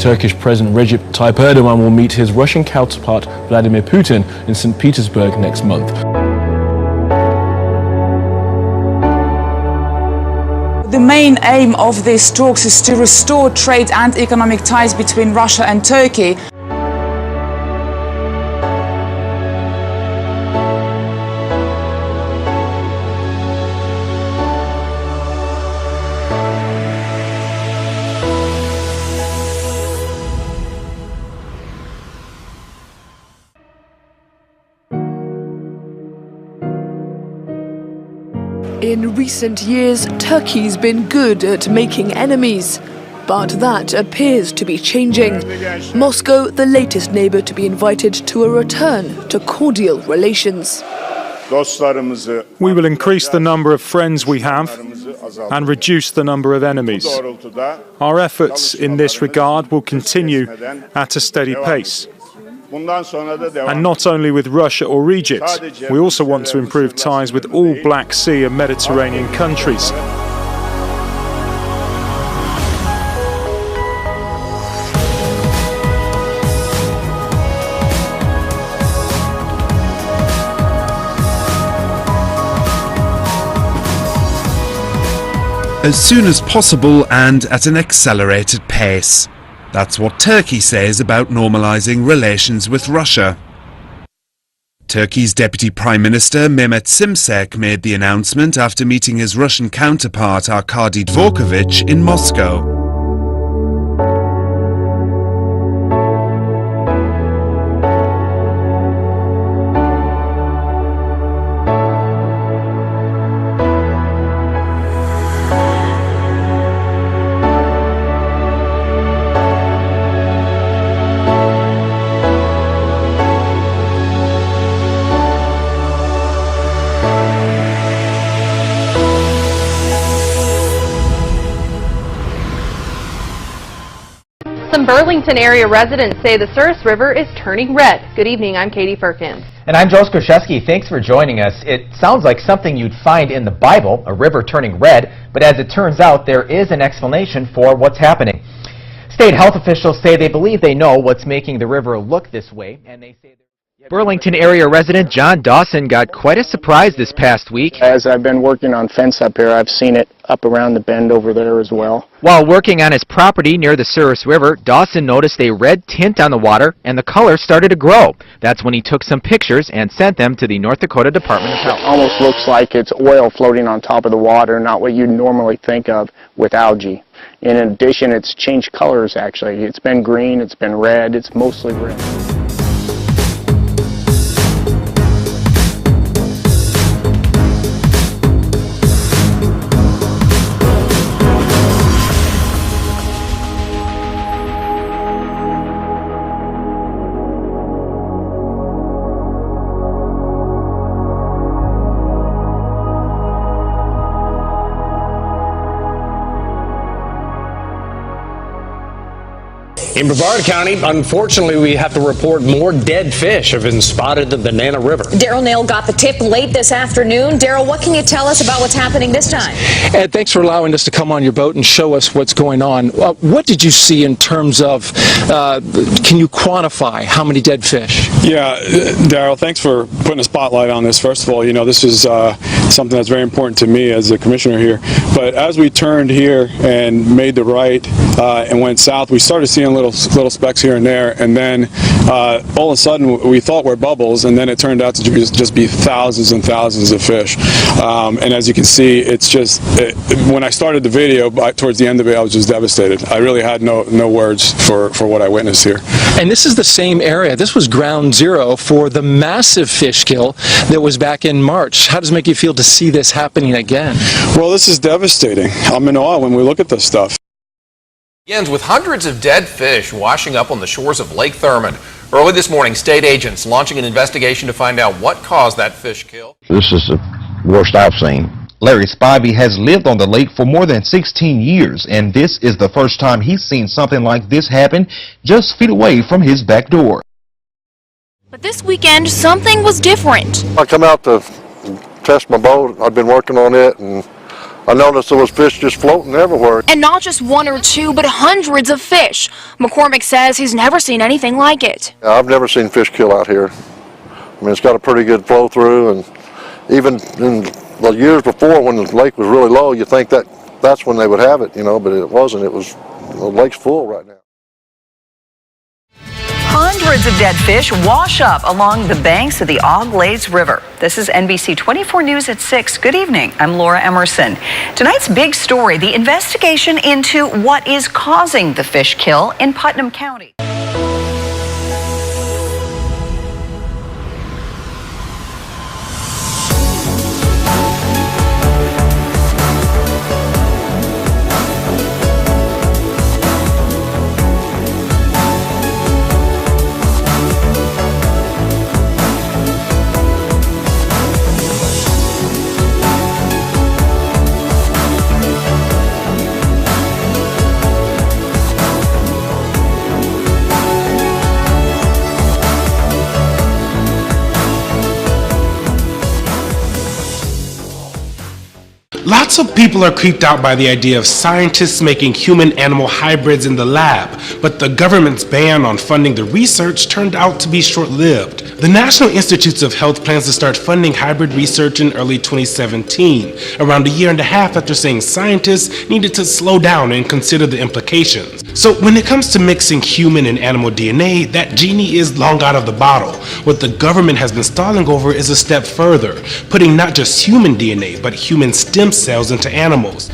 Turkish President Recep Tayyip Erdogan will meet his Russian counterpart Vladimir Putin in St. Petersburg next month. The main aim of these talks is to restore trade and economic ties between Russia and Turkey. In recent years, Turkey's been good at making enemies, but that appears to be changing. Moscow, the latest neighbor to be invited to a return to cordial relations. We will increase the number of friends we have and reduce the number of enemies. Our efforts in this regard will continue at a steady pace. And not only with Russia or Egypt, we also want to improve ties with all Black Sea and Mediterranean countries. As soon as possible and at an accelerated pace. That's what Turkey says about normalizing relations with Russia. Turkey's Deputy Prime Minister Mehmet Şimşek made the announcement after meeting his Russian counterpart Arkady Dvorkovich in Moscow. Some Burlington area residents say the Souris River is turning red. Good evening, I'm Katie Perkins. And I'm Joe Skrzewski. Thanks for joining us. It sounds like something you'd find in the Bible, a river turning red, but as it turns out, there is an explanation for what's happening. State health officials say they believe they know what's making the river look this way, and they say Burlington area resident John Dawson got quite a surprise this past week. As I've been working on fence up here, I've seen it up around the bend over there as well. While working on his property near the Souris River, Dawson noticed a red tint on the water and the color started to grow. That's when he took some pictures and sent them to the North Dakota Department of Health. It almost looks like it's oil floating on top of the water, not what you'd normally think of with algae. In addition, it's changed colors actually. It's been green, it's been red, it's mostly red. In Brevard County, unfortunately, we have to report more dead fish have been spotted in the Banana River. Daryl Nail got the tip late this afternoon. Daryl, what can you tell us about what's happening this time? Ed, thanks for allowing us to come on your boat and show us what's going on. What did you see in terms of, can you quantify how many dead fish? Yeah, Daryl, thanks for putting a spotlight on this. First of all, you know, this is something that's very important to me as the commissioner here. But as we turned here and made the right and went south, we started seeing little specks here and there, and then all of a sudden we thought were bubbles, and then it turned out to just be thousands and thousands of fish. And as you can see, it's just when I started the video, towards the end of it, I was just devastated. I really had no words for what I witnessed here. And this is the same area. This was ground zero for the massive fish kill that was back in March. How does it make you feel to see this happening again? Well, this is devastating. I'm in awe when we look at this stuff. Begins with hundreds of dead fish washing up on the shores of Lake Thurmond. Early this morning, state agents launching an investigation to find out what caused that fish kill. This is the worst I've seen. Larry Spivey has lived on the lake for more than 16 years, and this is the first time he's seen something like this happen just feet away from his back door. But this weekend, something was different. I come out to test my boat. I've been working on it, and I noticed there was fish just floating everywhere. And not just one or two, but hundreds of fish. McCormick says he's never seen anything like it. I've never seen fish kill out here. I mean, it's got a pretty good flow through, and even in the years before when the lake was really low, you think that that's when they would have it, you know, but it wasn't. It was, the lake's full right now. Hundreds of dead fish wash up along the banks of the Au Glaize River. This is NBC 24 News at 6. Good evening. I'm Laura Emerson. Tonight's big story, the investigation into what is causing the fish kill in Putnam County. Lots of people are creeped out by the idea of scientists making human-animal hybrids in the lab, but the government's ban on funding the research turned out to be short-lived. The National Institutes of Health plans to start funding hybrid research in early 2017, around a year and a half after saying scientists needed to slow down and consider the implications. So when it comes to mixing human and animal DNA, that genie is long out of the bottle. What the government has been stalling over is a step further, putting not just human DNA, but human stem cells into animals.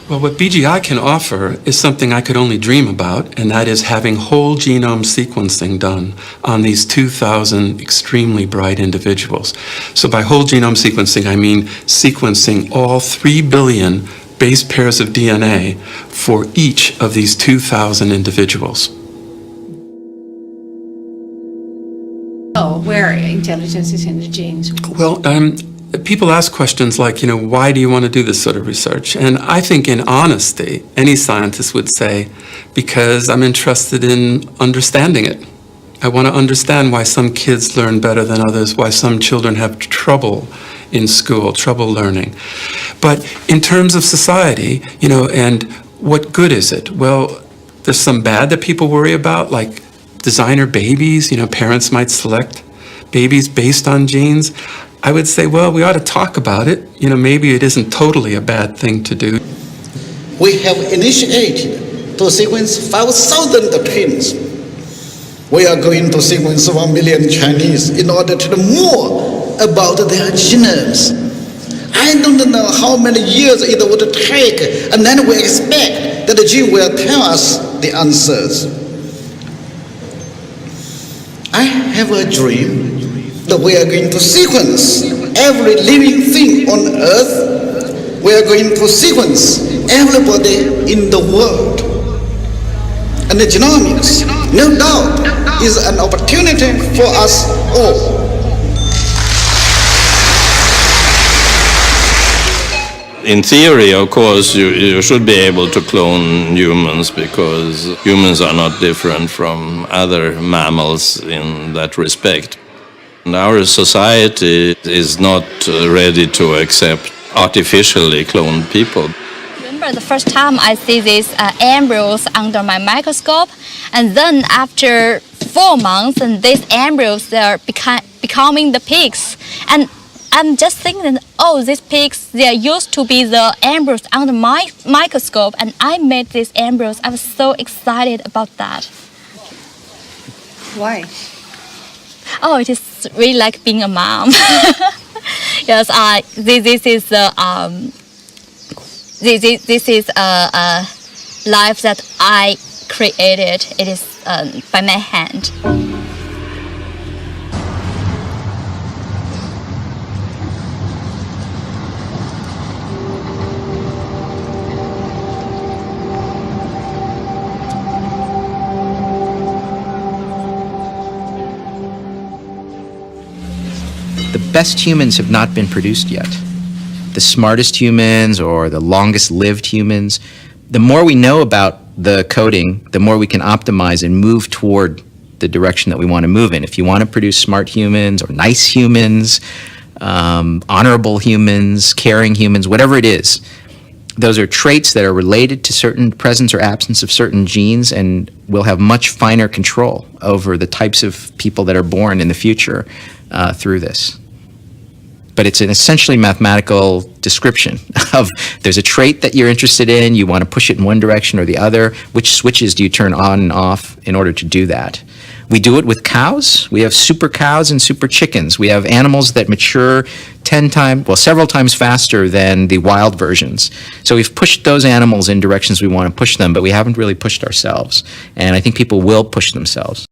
Well, what BGI can offer is something I could only dream about, and that is having whole genome sequencing done on these 2,000 extremely bright individuals. So by whole genome sequencing, I mean sequencing all 3 billion base pairs of DNA for each of these 2,000 individuals. Oh, where intelligence is in the genes? Well, people ask questions like, why do you want to do this sort of research? And I think in honesty, any scientist would say, because I'm interested in understanding it. I want to understand why some kids learn better than others, why some children have trouble in school, trouble learning. But in terms of society, and what good is it? Well, there's some bad that people worry about, like designer babies, parents might select babies based on genes. I would say, well, we ought to talk about it. Maybe it isn't totally a bad thing to do. We have initiated to sequence 5,000 twins. We are going to sequence 1 million Chinese in order to know more about their genomes. I don't know how many years it would take, and then we expect that the gene will tell us the answers. I have a dream that we are going to sequence every living thing on earth. We are going to sequence everybody in the world. And the genomics, no doubt, is an opportunity for us all. In theory, of course, you should be able to clone humans because humans are not different from other mammals in that respect. And our society is not ready to accept artificially cloned people. Remember the first time I see these embryos under my microscope, and then after 4 months, and these embryos are becoming the pigs. And I'm just thinking, oh, these pigs, they used to be the embryos under my microscope, and I made these embryos. I was so excited about that. Why? Oh, it is really like being a mom. Yes, this is the this is a life that I created. It is by my hand. The best humans have not been produced yet. The smartest humans or the longest lived humans. The more we know about the coding, the more we can optimize and move toward the direction that we want to move in. If you want to produce smart humans or nice humans, honorable humans, caring humans, whatever it is, those are traits that are related to certain presence or absence of certain genes, and will have much finer control over the types of people that are born in the future through this. But it's an essentially mathematical description of there's a trait that you're interested in, you want to push it in one direction or the other, which switches do you turn on and off in order to do that. We do it with cows. We have super cows and super chickens. We have animals that mature several times faster than the wild versions. So we've pushed those animals in directions we want to push them, but we haven't really pushed ourselves. And I think people will push themselves.